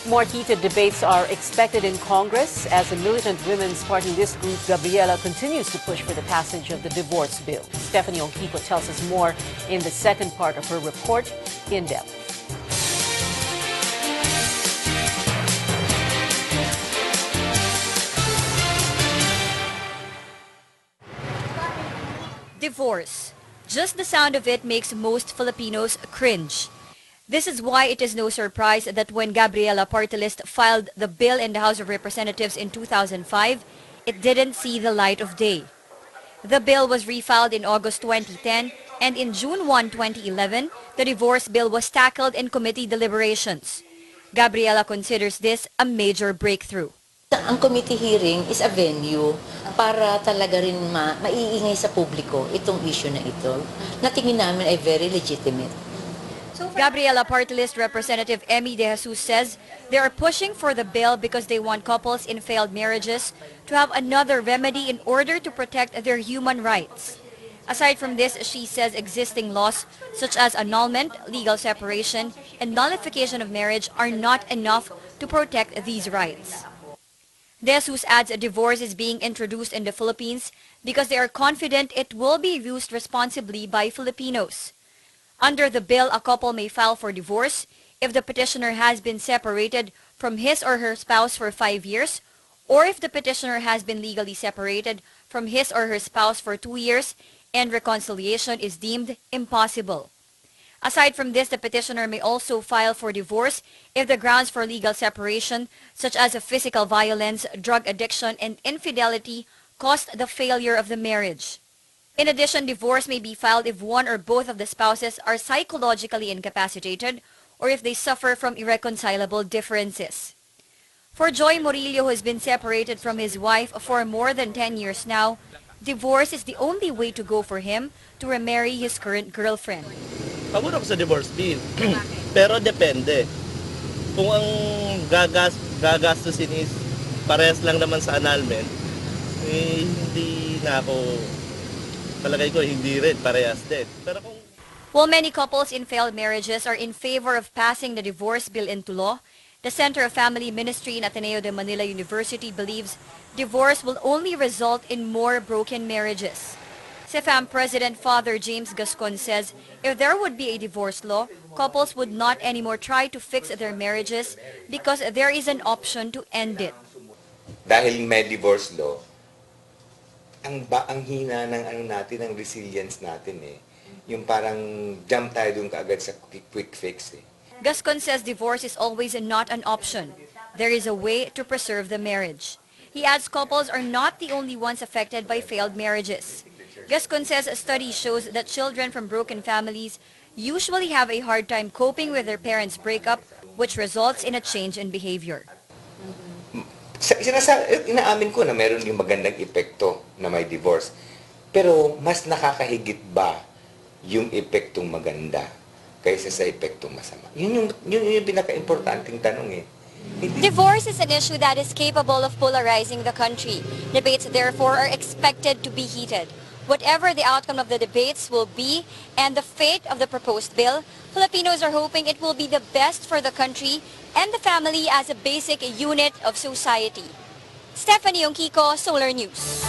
More heated debates are expected in Congress as the militant women's party list group Gabriela continues to push for the passage of the divorce bill. Stephanie Onquico tells us more in the second part of her report, In Depth. Divorce. Just the sound of it makes most Filipinos cringe. This is why it is no surprise that when Gabriela Party List filed the bill in the House of Representatives in 2005, it didn't see the light of day. The bill was refiled in August 2010, and in June 1, 2011, the divorce bill was tackled in committee deliberations. Gabriela considers this a major breakthrough. Ang committee hearing is a venue para talaga rin maiingay sa publiko itong issue na ito, na tingin namin ay very legitimate. Gabriela Party List Representative Emmy De Jesus says they are pushing for the bill because they want couples in failed marriages to have another remedy in order to protect their human rights. Aside from this, she says existing laws such as annulment, legal separation, and nullification of marriage are not enough to protect these rights. De Jesus adds a divorce is being introduced in the Philippines because they are confident it will be used responsibly by Filipinos. Under the bill, a couple may file for divorce if the petitioner has been separated from his or her spouse for 5 years, or if the petitioner has been legally separated from his or her spouse for 2 years and reconciliation is deemed impossible. Aside from this, the petitioner may also file for divorce if the grounds for legal separation, such as physical violence, drug addiction, and infidelity, caused the failure of the marriage. In addition, divorce may be filed if one or both of the spouses are psychologically incapacitated or if they suffer from irreconcilable differences. For Joy Murillo, who has been separated from his wife for more than 10 years now, divorce is the only way to go for him to remarry his current girlfriend. Pagod ako sa divorce bill. Pero depende. Kung ang gagastusin is parehas lang naman sa annulment, eh, hindi na ako, palagay ko hindi rin, parehas din. Pero kung... While many couples in failed marriages are in favor of passing the divorce bill into law, the Center of Family Ministry in Ateneo de Manila University believes divorce will only result in more broken marriages. CFAM President Father James Gascon says if there would be a divorce law, couples would not anymore try to fix their marriages because there is an option to end it. Dahil may divorce law, ang hina ng natin, ng resilience natin eh. Yung parang jump tayo dun kaagad sa quick fix eh. Gascon says divorce is always not an option. There is a way to preserve the marriage. He adds couples are not the only ones affected by failed marriages. Gascon says a study shows that children from broken families usually have a hard time coping with their parents' breakup, which results in a change in behavior. Inaamin ko na meron yung magandang epekto na may divorce. Pero mas nakakahigit ba yung epektong maganda kaysa sa epektong masama? Yun yung pinaka-importanting tanong eh. Divorce is an issue that is capable of polarizing the country. Debates, therefore, are expected to be heated. Whatever the outcome of the debates will be and the fate of the proposed bill, Filipinos are hoping it will be the best for the country and the family as a basic unit of society. Stephanie Onquico, Solar News.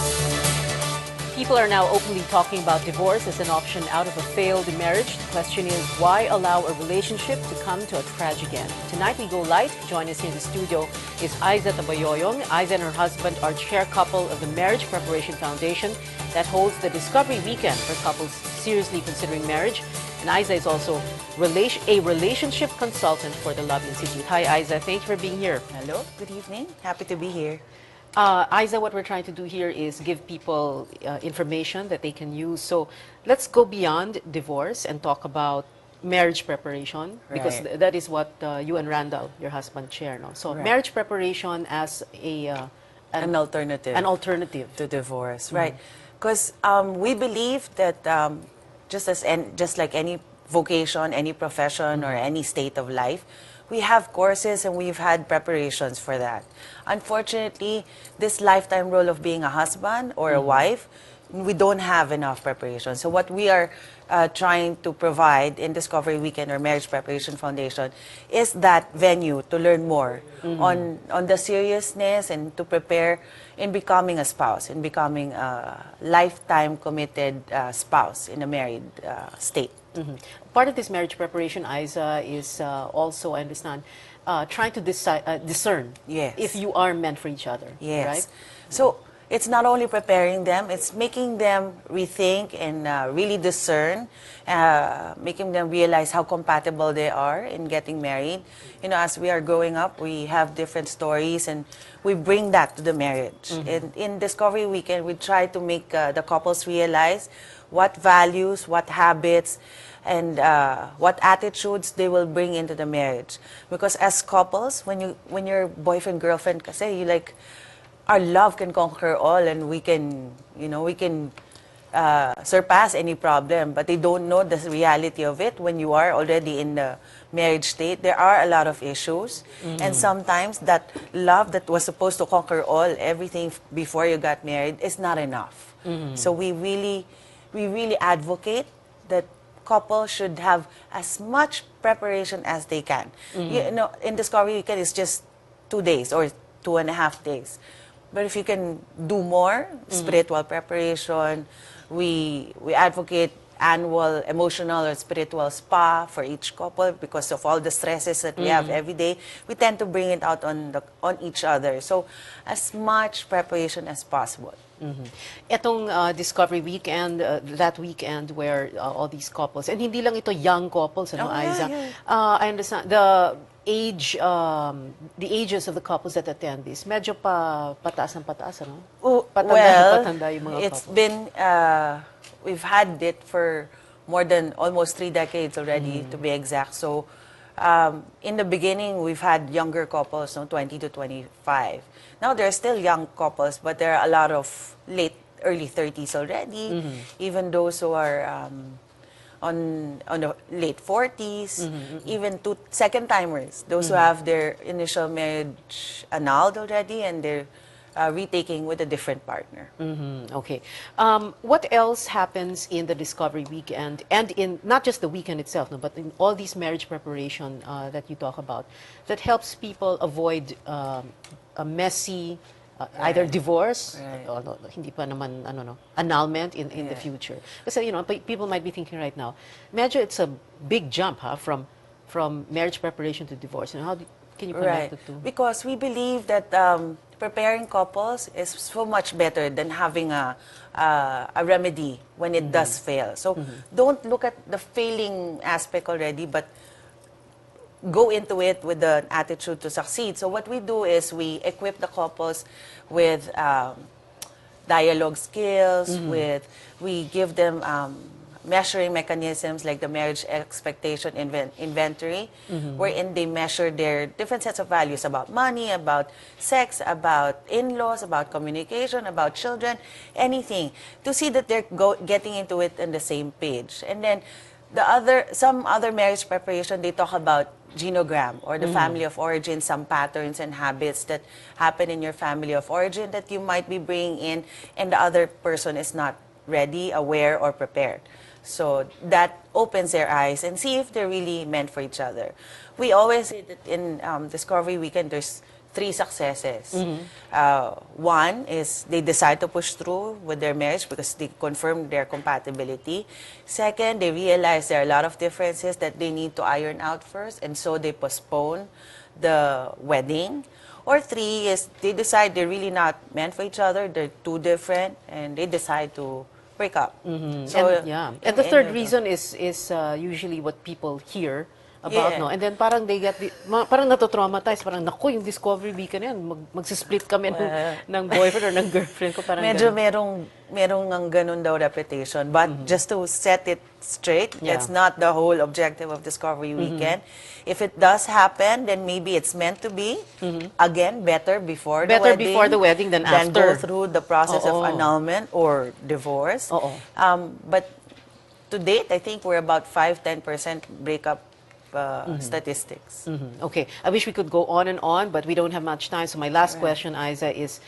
People are now openly talking about divorce as an option out of a failed marriage. The question is, why allow a relationship to come to a tragic end? Tonight we go light. Join us here in the studio is Aiza Tabayoyong. Aiza and her husband are chair couple of the Marriage Preparation Foundation that holds the Discovery Weekend for couples seriously considering marriage. And Aiza is also a relationship consultant for the Love Institute. Hi Aiza, thank you for being here. Hello, good evening. Happy to be here. Aiza, what we're trying to do here is give people information that they can use. So let's go beyond divorce and talk about marriage preparation, because that is what you and Randall, your husband, chair. No? So marriage preparation as an alternative. An alternative to divorce, right? Because we believe that just like any vocation, any profession, or any state of life, we have courses and we've had preparations for that. Unfortunately, this lifetime role of being a husband or a wife, we don't have enough preparation. So what we are trying to provide in Discovery Weekend or Marriage Preparation Foundation is that venue to learn more on the seriousness and to prepare in becoming a spouse, in becoming a lifetime committed spouse in a married state. Part of this marriage preparation, Isa, is also, I understand, trying to discern Yes. if you are meant for each other, Yes. right? So it's not only preparing them, it's making them rethink and really discern, making them realize how compatible they are in getting married. You know, as we are growing up, we have different stories and we bring that to the marriage. And in Discovery Weekend, we try to make the couples realize what values, what habits, and what attitudes they will bring into the marriage. Because as couples, when you're boyfriend girlfriend, kasi you like, our love can conquer all, and we can, you know, we can surpass any problem. But they don't know the reality of it. When you are already in the marriage state, there are a lot of issues, and sometimes that love that was supposed to conquer all, everything before you got married, is not enough. So we really advocate that couples should have as much preparation as they can. You know, in Discovery Weekend, it's just 2 days or 2.5 days. But if you can do more, spiritual preparation, we advocate annual emotional or spiritual spa for each couple because of all the stresses that we have every day. We tend to bring it out on each other. So as much preparation as possible. Etong Discovery Weekend, that weekend where all these couples, and hindi lang ito young couples, ano, Isa? I understand the ages of the couples that attend this, medyo pataas ng pataas, ano? Patanda yung mga it's couples. been, we've had it for more than almost 3 decades already, to be exact. So, in the beginning, we've had younger couples, no, 20 to 25. Now, there are still young couples, but there are a lot of early 30s already, even those who are on the late 40s, even to second-timers, those who have their initial marriage annulled already and they're retaking with a different partner. Okay. What else happens in the Discovery Weekend, and in not just the weekend itself, no, but in all these marriage preparation that you talk about, that helps people avoid a messy either divorce or hindi pa naman annulment in the future? Kasi, you know, people might be thinking right now, medyo it's a big jump from marriage preparation to divorce. You know, can you connect the two? Because we believe that preparing couples is so much better than having a remedy when it does fail. So don't look at the failing aspect already, but go into it with an attitude to succeed. So what we do is we equip the couples with dialogue skills, we give them measuring mechanisms like the marriage expectation inventory, wherein they measure their different sets of values about money, about sex, about in-laws, about communication, about children, anything, to see that they're getting into it on the same page. And then some other marriage preparation, they talk about genogram or the family of origin, some patterns and habits that happen in your family of origin that you might be bringing in and the other person is not ready, aware, or prepared. So that opens their eyes and see if they're really meant for each other. We always say that in Discovery Weekend, there's 3 successes. One is they decide to push through with their marriage because they confirm their compatibility. Second, they realize there are a lot of differences that they need to iron out first, and so they postpone the wedding. Or 3 is they decide they're really not meant for each other, they're too different, and they decide to break up. So, and the third reason is usually what people hear about, no? And then parang they get parang nato-traumatize, parang naku, yung Discovery Weekend yan, magsisplit kami ng boyfriend or ng girlfriend ko, parang medyo merong ang ganun daw reputation. But just to set it straight, that's not the whole objective of Discovery Weekend. If it does happen, then maybe it's meant to be. Again, better before the wedding. Better before the wedding than after. Than go through the process of annulment or divorce. But to date, I think we're about 5-10% breakup statistics. Okay, I wish we could go on and on, but we don't have much time. So my last question, Isa, is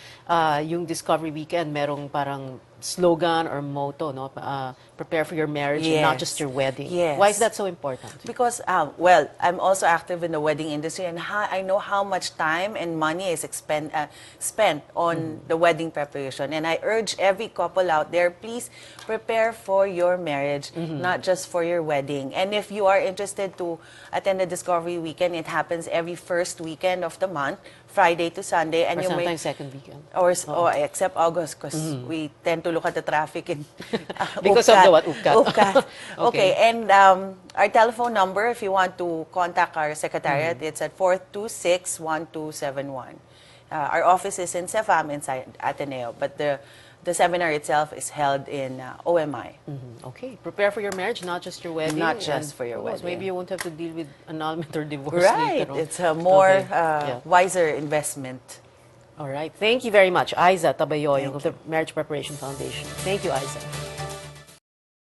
yung Discovery Weekend, merong parang slogan or motto, no? Prepare for your marriage and not Yes. just your wedding. Yes. Why is that so important? Because, well, I'm also active in the wedding industry, and I know how much time and money is spent on the wedding preparation. And I urge every couple out there, please prepare for your marriage, not just for your wedding. And if you are interested to attend the Discovery Weekend, it happens every first weekend of the month, Friday to Sunday, and Or you may sometimes second weekend. or except August, because we tend to look at the traffic in Because of the what? Upcat. Upcat. Okay. Okay, and our telephone number, if you want to contact our secretariat, it's at 426-1271. Our office is in Cefam inside Ateneo, but the seminar itself is held in OMI. Okay, prepare for your marriage, not just your wedding. Not just and for your who knows, wedding. Maybe you won't have to deal with annulment or divorce Right, later on. it's a more Okay, yeah. wiser investment. All right. Thank you very much, Aiza Tabayoyong of the Marriage Preparation Foundation. Thank you, Aiza.